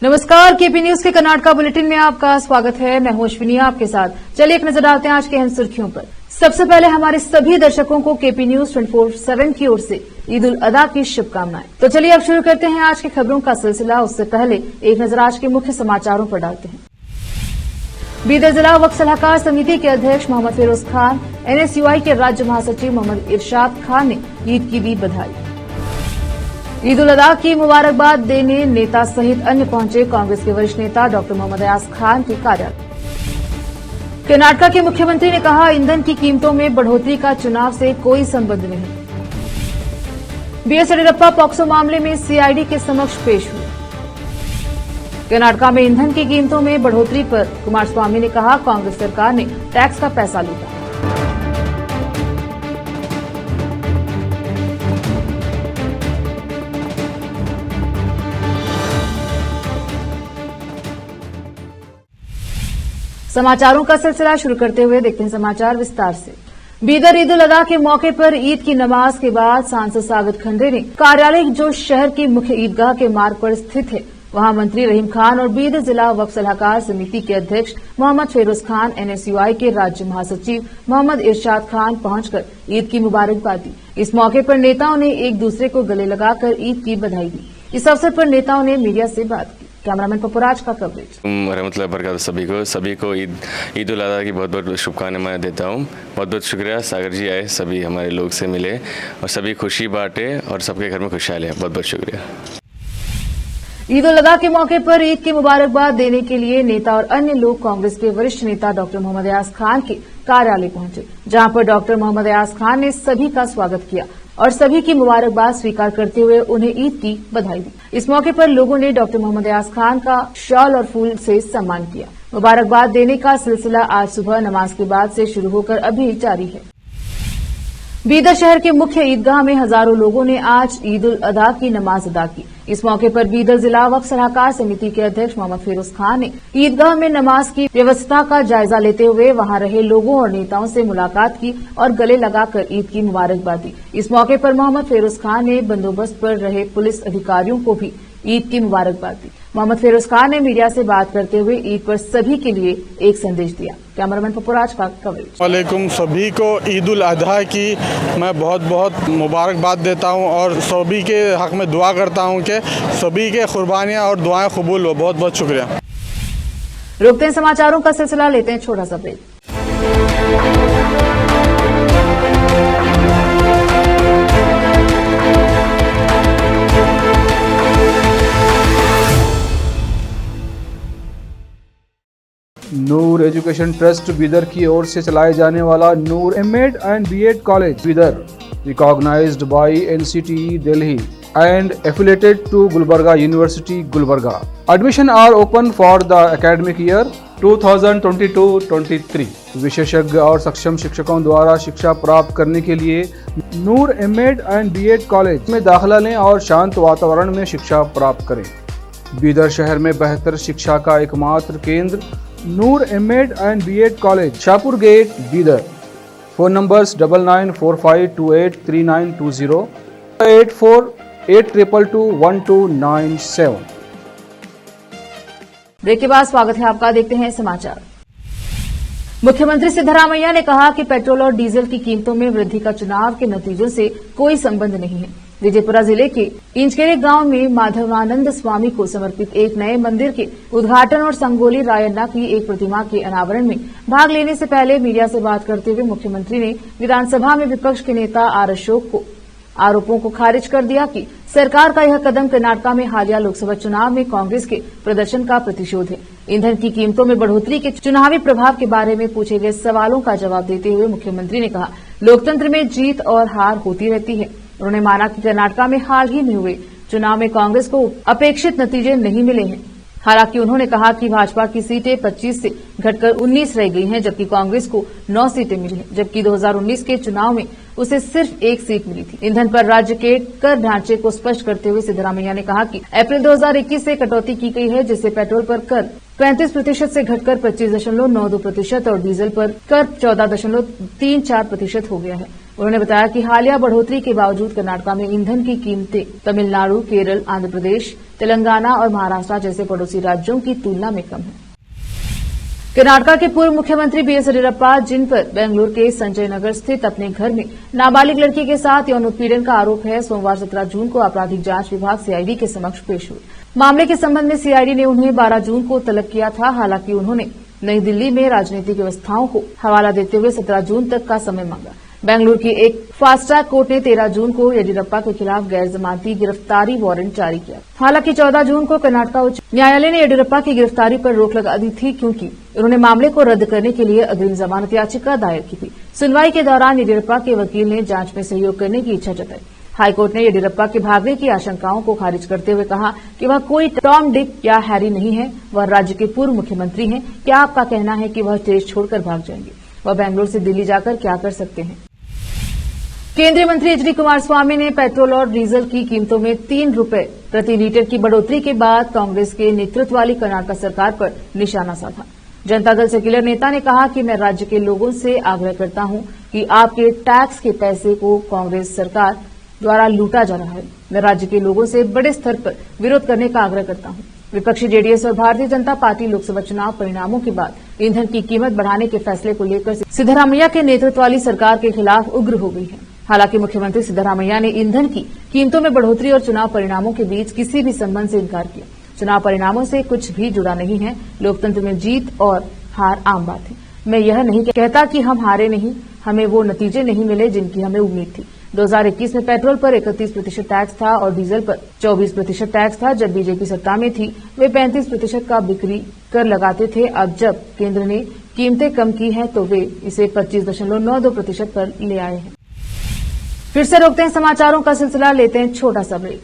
नमस्कार, KP news के Karnataka bulletin में आपका स्वागत है। मैं हूं अश्विनी आपके साथ। चलिए एक नजर डालते हैं आज के अहम सुर्खियों पर। सबसे पहले हमारे सभी दर्शकों को केपी न्यूज 24/7 की ओर से ईद उल अदा की शुभकामनाएं। तो चलिए अब शुरू करते हैं आज की खबरों का सिलसिला। उससे पहले एक नजर आज के मुख्य समाचारों पर डालते हैं। बीदर जिला वक्फ सलाहकार समिति के अध्यक्ष मोहम्मद फिरोज खान, एनएसयूआई के राज्य महासचिव मोहम्मद इरशाद खान ने ईद की दी बधाई। ईद उल अदा की मुबारकबाद देने नेता सहित अन्य पहुंचे कांग्रेस के वरिष्ठ नेता डॉक्टर मोहम्मद अयाज खान के कार्यालय। कर्नाटका के मुख्यमंत्री ने कहा, ईंधन की कीमतों में बढ़ोतरी का चुनाव से कोई संबंध नहीं। बीएस येडियुरप्पा पॉक्सो मामले में सीआईडी के समक्ष पेश हुए। कर्नाटका में ईंधन की कीमतों में बढ़ोतरी पर कुमारस्वामी ने कहा, कांग्रेस सरकार ने टैक्स का पैसा लूटा। समाचारों का सिलसिला शुरू करते हुए देखते हैं समाचार विस्तार से। बीदर ईद उल अदा के मौके पर ईद की नमाज के बाद सांसद सागर खंडे ने कार्यालय जो शहर की मुख्य ईदगाह के मार्ग पर स्थित है वहां मंत्री रहीम खान और बीदर जिला वक्फ सलाहकार समिति के अध्यक्ष मोहम्मद फिरोज खान, एनएसयूआई के राज्य महासचिव मोहम्मद इरशाद खान पहुंचकर ईद की मुबारकबाद दी। इस मौके पर नेताओं ने एक दूसरे को गले लगाकर ईद की बधाई दी। इस अवसर पर नेताओं ने मीडिया से बात की। कैमरामैन पपुराज का कवरेज। रहमतुल्लाह बरकात सभी को ईद उल अदा की बहुत बहुत शुभकामनाएं देता हूँ। बहुत बहुत शुक्रिया सागर जी आए, सभी हमारे लोग से मिले और सभी खुशी बांटे और सबके घर में खुशहाल है। बहुत बहुत शुक्रिया। ईद उल अदा के मौके पर ईद की मुबारकबाद देने के लिए नेता और अन्य लोग कांग्रेस के वरिष्ठ नेता डॉक्टर मोहम्मद अयाज खान के कार्यालय पहुंचे, जहां पर डॉक्टर मोहम्मद अयाज खान ने सभी का स्वागत किया और सभी की मुबारकबाद स्वीकार करते हुए उन्हें ईद की बधाई दी। इस मौके पर लोगों ने डॉक्टर मोहम्मद अयाज खान का शॉल और फूल से सम्मान किया। मुबारकबाद देने का सिलसिला आज सुबह नमाज के बाद से शुरू होकर अभी जारी है। बीदर शहर के मुख्य ईदगाह में हजारों लोगों ने आज ईद उल अदा की नमाज अदा की। इस मौके पर बीदर जिला वक्फ सलाहकार समिति के अध्यक्ष मोहम्मद फिरोज खान ने ईदगाह में नमाज की व्यवस्था का जायजा लेते हुए वहां रहे लोगों और नेताओं से मुलाकात की और गले लगाकर ईद की मुबारकबाद दी। इस मौके पर मोहम्मद फिरोज खान ने बंदोबस्त पर रहे पुलिस अधिकारियों को भी ईद की मुबारकबाद दी। मोहम्मद फिरोज खान ने मीडिया से बात करते हुए ईद पर सभी के लिए एक संदेश दिया। कैमरामैन पपुराज का कवरेज। वालेकुम, सभी को ईद उल अधा की मैं बहुत बहुत मुबारकबाद देता हूं और सभी के हक में दुआ करता हूं कि सभी के कुर्बानियां और दुआएं कबूल हो। बहुत बहुत शुक्रिया। रोकते हैं समाचारों का सिलसिला, लेते हैं छोटा सा break. Noor education trust Bidar की ओर से चलाए जाने वाला Noor MEd and BEd college Bidar, recognised by NCTE Delhi and affiliated to Gulbarga University, Gulbarga. Admission are open for the academic year 2022-23. विशेषज्ञ और सक्षम शिक्षकों द्वारा शिक्षा प्राप्त करने के लिए नूर एमएड एंड बीएड कॉलेज में दाखिला लें और शांत वातावरण में शिक्षा प्राप्त करें। बीदर शहर में बेहतर शिक्षा का एकमात्र केंद्र Noor MEd and BEd college, Shahpur gate, Bidar. Phone numbers 9945283920, 8482221297। Break के बाद स्वागत है आपका। देखते हैं समाचार। मुख्यमंत्री सिद्धरामैया ने कहा कि पेट्रोल और डीजल की कीमतों में वृद्धि का चुनाव के नतीजों से कोई संबंध नहीं है। विजयपुरा जिले के इंचकेरे गांव में माधवानंद स्वामी को समर्पित एक नए मंदिर के उद्घाटन और संगोली रायन्ना की एक प्रतिमा के अनावरण में भाग लेने से पहले मीडिया से बात करते हुए मुख्यमंत्री ने विधानसभा में विपक्ष के नेता आर अशोक को आरोपों को खारिज कर दिया कि सरकार का यह कदम कर्नाटका में हालिया लोकसभा चुनाव में कांग्रेस के प्रदर्शन का प्रतिशोध है। ईंधन की कीमतों में बढ़ोतरी के चुनावी प्रभाव के बारे में पूछे गए सवालों का जवाब देते हुए मुख्यमंत्री ने कहा, लोकतंत्र में जीत और हार होती रहती है। उन्होंने माना कि कर्नाटका में हाल ही में हुए चुनाव में कांग्रेस को अपेक्षित नतीजे नहीं मिले हैं। हालांकि उन्होंने कहा कि भाजपा की सीटें 25 से घटकर 19 रह गई हैं, जबकि कांग्रेस को 9 सीटें मिली हैं, जबकि 2019 के चुनाव में उसे सिर्फ 1 सीट मिली थी। ईंधन पर राज्य के कर ढांचे को स्पष्ट करते हुए सिद्धरामैया ने कहा कि अप्रैल 2021 से कटौती की गई है, जिससे पेट्रोल पर कर 35% से घटकर 25.92% और डीजल पर कर 14.34% हो गया है। उन्होंने बताया कि हालिया बढ़ोतरी के बावजूद कर्नाटका में ईंधन की कीमतें तमिलनाडु, केरल, आंध्र प्रदेश, तेलंगाना और महाराष्ट्र जैसे पड़ोसी राज्यों की तुलना में कम है। कर्नाटक के पूर्व मुख्यमंत्री बीएस येदियुरप्पा, जिन पर बेंगलुरु के संजय नगर स्थित अपने घर में नाबालिग लड़की के साथ यौन उत्पीड़न का आरोप है, सोमवार 17 जून को आपराधिक जांच विभाग सीआईडी के समक्ष पेश हुए। मामले के संबंध में सीआईडी ने उन्हें 12 जून को तलब किया था। हालांकि उन्होंने नई दिल्ली में राजनीतिक व्यवस्थाओं को हवाला देते हुए 17 जून तक का समय मांगा। बेंगलुरु की एक फास्ट ट्रैक कोर्ट ने 13 जून को येदियुरप्पा के खिलाफ गैर जमानती गिरफ्तारी वारंट जारी किया। हालांकि 14 जून को कर्नाटक उच्च न्यायालय ने येदियुरप्पा की गिरफ्तारी पर रोक लगा दी थी, क्योंकि उन्होंने मामले को रद्द करने के लिए अग्रिम जमानत याचिका दायर की थी। सुनवाई के दौरान येदियुरप्पा के वकील ने जांच में सहयोग करने की इच्छा जताई। हाईकोर्ट ने येदियुरप्पा के भागने की आशंकाओं को खारिज करते हुए कहा कि वह कोई टॉम, डिक या हैरी नहीं है, वह राज्य के पूर्व मुख्यमंत्री हैं। क्या आपका कहना है कि वह देश छोड़कर भाग जाएंगे? वह बेंगलुरु से दिल्ली जाकर क्या कर सकते हैं? केंद्रीय मंत्री एचडी कुमारस्वामी ने पेट्रोल और डीजल की कीमतों में 3 रुपए प्रति लीटर की बढ़ोतरी के बाद कांग्रेस के नेतृत्व वाली कर्नाटक सरकार पर निशाना साधा। जनता दल सेक्युलर नेता ने कहा कि मैं राज्य के लोगों से आग्रह करता हूं कि आपके टैक्स के पैसे को कांग्रेस सरकार द्वारा लूटा जा रहा है। मैं राज्य के लोगों से बड़े स्तर पर विरोध करने का आग्रह करता हूं। विपक्षी जेडीएस और भारतीय जनता पार्टी लोकसभा चुनाव परिणामों के बाद ईंधन की कीमत बढ़ाने के फैसले को लेकर सिद्धरामैया के नेतृत्व वाली सरकार के खिलाफ उग्र हो गई है। हालांकि मुख्यमंत्री सिद्धरामैया ने ईंधन की कीमतों में बढ़ोतरी और चुनाव परिणामों के बीच किसी भी संबंध से इनकार किया। चुनाव परिणामों से कुछ भी जुड़ा नहीं है। लोकतंत्र में जीत और हार आम बात है। मैं यह नहीं कहता कि हम हारे नहीं, हमें वो नतीजे नहीं मिले जिनकी हमें उम्मीद थी। 2021 में पेट्रोल पर 31% टैक्स था और डीजल पर 24% टैक्स था। जब बीजेपी सत्ता में थी वे 35% का बिक्री कर लगाते थे। अब जब केंद्र ने कीमतें कम की हैं तो वे इसे 25.92% पर ले आए हैं। फिर से रोकते हैं समाचारों का सिलसिला, लेते हैं छोटा सा break.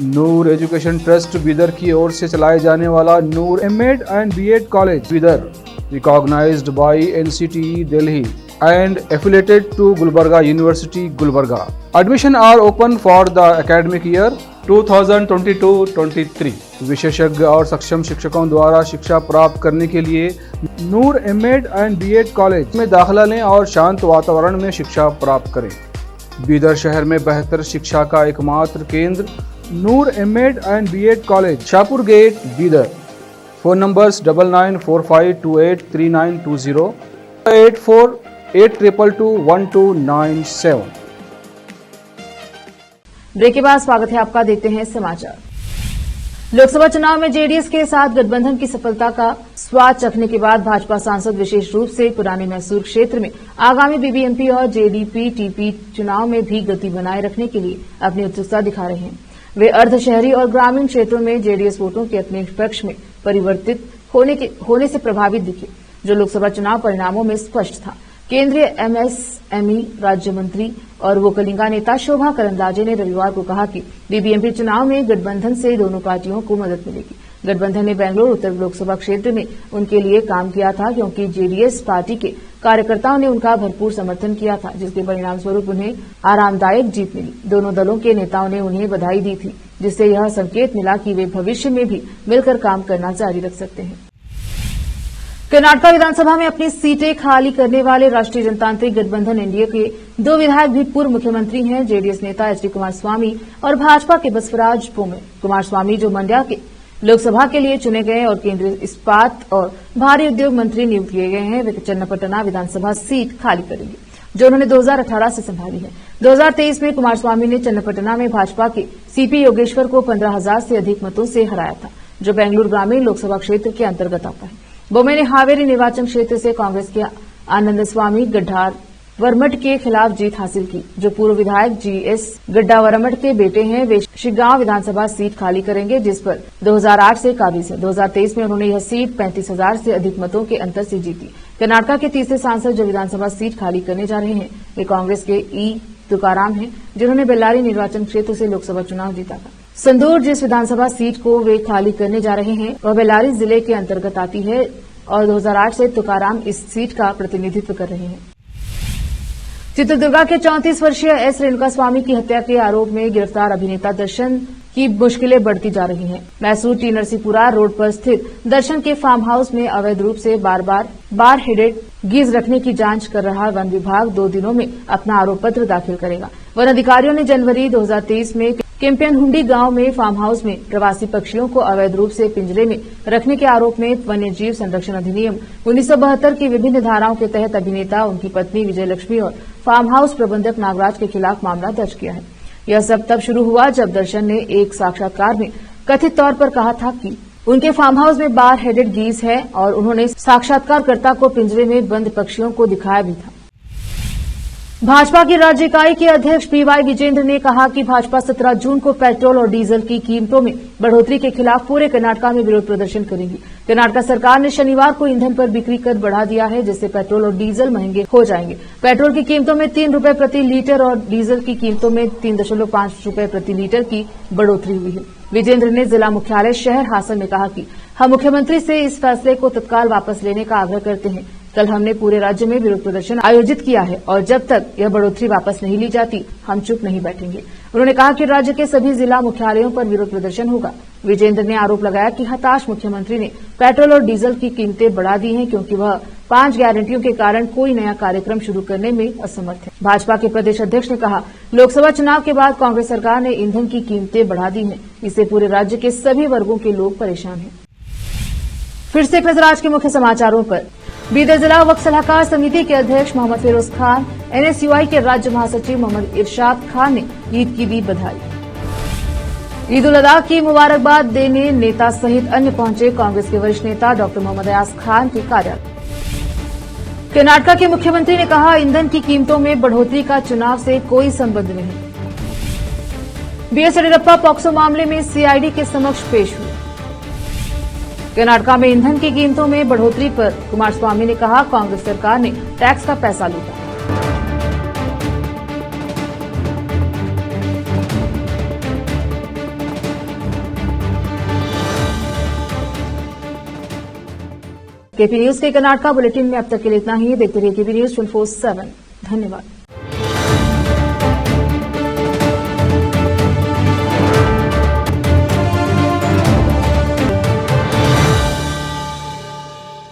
Noor education trust Bidar की ओर से चलाए जाने वाला Noor MEd and BEd college Bidar, recognised by NCTE Delhi and affiliated to Gulbarga University, Gulbarga. Admission are open for the academic year 2022-23. विशेषज्ञ और सक्षम शिक्षकों द्वारा शिक्षा प्राप्त करने के लिए नूर एमएड एंड बीएड कॉलेज में दाखिला लें और शांत वातावरण में शिक्षा प्राप्त करें। बीदर शहर में बेहतर शिक्षा का एकमात्र केंद्र Noor MEd and BEd college, Shahpur gate, Bidar. Phone numbers 9945283920, 8482221297। Break के बाद स्वागत है आपका। देखते हैं समाचार। लोकसभा चुनाव में जेडीएस के साथ गठबंधन की सफलता का स्वाद चखने के बाद भाजपा सांसद विशेष रूप से पुराने मैसूर क्षेत्र में आगामी बीबीएमपी और जेडीपी टीपी चुनाव में भी गति बनाए रखने के लिए अपनी उत्सुकता दिखा रहे हैं। वे अर्ध शहरी और ग्रामीण क्षेत्रों में जेडीएस वोटों के अपने पक्ष में परिवर्तित होने से प्रभावित दिखे, जो लोकसभा चुनाव परिणामों में स्पष्ट था। केंद्रीय एमएसएमई राज्य मंत्री और वोकलिंगा नेता शोभा करंदलाजे ने रविवार को कहा कि बीबीएमपी चुनाव में गठबंधन से दोनों पार्टियों को मदद मिलेगी। गठबंधन ने बेंगलुरु उत्तर लोकसभा क्षेत्र में उनके लिए काम किया था, क्योंकि जेडीएस पार्टी के कार्यकर्ताओं ने उनका भरपूर समर्थन किया था, जिसके परिणाम स्वरूप उन्हें आरामदायक जीत मिली। दोनों दलों के नेताओं ने उन्हें बधाई दी थी, जिससे यह संकेत मिला कि वे भविष्य में भी मिलकर काम करना जारी रख सकते हैं। कर्नाटक विधानसभा में अपनी सीटें खाली करने वाले राष्ट्रीय जनतांत्रिक गठबंधन एनडीए के 2 विधायक भी पूर्व मुख्यमंत्री हैं, जेडीएस नेता एचडी कुमारस्वामी और भाजपा के बसवराज बोम्मई। कुमारस्वामी, जो मंड्या के लोकसभा के लिए चुने गए और केंद्रीय इस्पात और भारी उद्योग मंत्री नियुक्त किए गए हैं, वे चन्नापटना विधानसभा सीट खाली करेंगे, जो उन्होंने 2018 से संभाली है। 2023 में कुमारस्वामी ने चन्नापटना में भाजपा के सीपी योगेश्वर को 15,000 से अधिक मतों से हराया था, जो बेंगलुरु ग्रामीण लोकसभा क्षेत्र के अंतर्गत आता है। बोम्मई ने हावेरी निर्वाचन क्षेत्र से कांग्रेस के आनंद स्वामी गड्ढावरमठ के खिलाफ जीत हासिल की, जो पूर्व विधायक जीएस गड्ढावरमठ के बेटे हैं। वे शिगांव विधानसभा सीट खाली करेंगे, जिस पर 2008 से काबिज है। 2023 में उन्होंने यह सीट 35,000 से अधिक मतों के अंतर से जीती। कर्नाटक के तीसरे सांसद जो विधानसभा सीट खाली करने जा रहे हैं, वे कांग्रेस के ई तुकाराम हैं, जिन्होंने बेल्लारी निर्वाचन क्षेत्र से लोकसभा चुनाव जीता था। संदूर, जिस विधानसभा सीट को वे खाली करने जा रहे हैं, वह बेल्लारी जिले के अंतर्गत आती है और 2008 से तुकाराम इस सीट का प्रतिनिधित्व कर रहे हैं। चित्रदुर्गा के 34 वर्षीय एस रेणुका स्वामी की हत्या के आरोप में गिरफ्तार अभिनेता दर्शन की मुश्किलें बढ़ती जा रही हैं। मैसूर टी नरसिंहपुरा रोड पर स्थित दर्शन के फार्म हाउस में अवैध रूप से बार हेडेड गीज रखने की जांच कर रहा वन विभाग 2 दिनों में अपना आरोप पत्र दाखिल करेगा। वन अधिकारियों ने जनवरी 2023 में कैंपियन हुंडी गांव में फार्म हाउस में प्रवासी पक्षियों को अवैध रूप से पिंजरे में रखने के आरोप में वन्य जीव संरक्षण अधिनियम 1972 की विभिन्न धाराओं के तहत अभिनेता, उनकी पत्नी विजय लक्ष्मी और फार्म हाउस प्रबंधक नागराज के खिलाफ मामला दर्ज किया है। यह सब तब शुरू हुआ जब दर्शन ने एक साक्षात्कार में कथित तौर पर कहा था कि उनके फार्म हाउस में बार हेडेड गीज है और उन्होंने साक्षात्कारकर्ता को पिंजरे में बंद पक्षियों को दिखाया भी था। भाजपा की राज्य इकाई के अध्यक्ष पीवाई विजेंद्र ने कहा कि भाजपा 17 जून को पेट्रोल और डीजल की कीमतों में बढ़ोतरी के खिलाफ पूरे कर्नाटक में विरोध प्रदर्शन करेगी। कर्नाटक सरकार ने शनिवार को ईंधन पर बिक्री कर बढ़ा दिया है, जिससे पेट्रोल और डीजल महंगे हो जाएंगे। पेट्रोल की कीमतों में 3 रुपए प्रति लीटर और डीजल की कीमतों में 3.5 रुपए प्रति लीटर की बढ़ोतरी हुई है। विजेंद्र ने जिला मुख्यालय शहर हासन में कहा कि हम मुख्यमंत्री से इस फैसले को तत्काल वापस लेने का आग्रह करते हैं। कल हमने पूरे राज्य में विरोध प्रदर्शन आयोजित किया है और जब तक यह बढ़ोतरी वापस नहीं ली जाती, हम चुप नहीं बैठेंगे। उन्होंने कहा कि राज्य के सभी जिला मुख्यालयों पर विरोध प्रदर्शन होगा। विजेंद्र ने आरोप लगाया कि हताश मुख्यमंत्री ने पेट्रोल और डीजल की कीमतें बढ़ा दी हैं क्योंकि वह 5 गारंटियों के कारण कोई नया कार्यक्रम शुरू करने में असमर्थ है। भाजपा के प्रदेश अध्यक्ष ने कहा, लोकसभा चुनाव के बाद कांग्रेस सरकार ने ईंधन की कीमतें बढ़ा दी हैं। इससे पूरे राज्य के सभी वर्गों के लोग परेशान हैं। फिर से एक नजर आज के मुख्य समाचारों पर। बीदर जिला वक्फ सलाहकार समिति के अध्यक्ष मोहम्मद फिरोज खान, एनएसयूआई के राज्य महासचिव मोहम्मद इरशाद खान ने ईद की दी बधाई। ईद उल अजहा की मुबारकबाद देने नेता सहित अन्य पहुंचे कांग्रेस के वरिष्ठ नेता डॉक्टर मोहम्मद अयाज खान के कार्यालय। कर्नाटक के मुख्यमंत्री ने कहा, ईंधन की कीमतों में बढ़ोतरी का चुनाव से कोई संबंध नहीं। बीएस येडियुरप्पा पॉक्सो मामले में सीआईडी के समक्ष पेश हुए। कर्नाटक में ईंधन की कीमतों में बढ़ोतरी पर कुमारस्वामी ने कहा, कांग्रेस सरकार ने टैक्स का पैसा लूटा। केपी न्यूज के कर्नाटक बुलेटिन में अब तक के लिए इतना ही। देखते रहिए केपी न्यूज 24/7। धन्यवाद।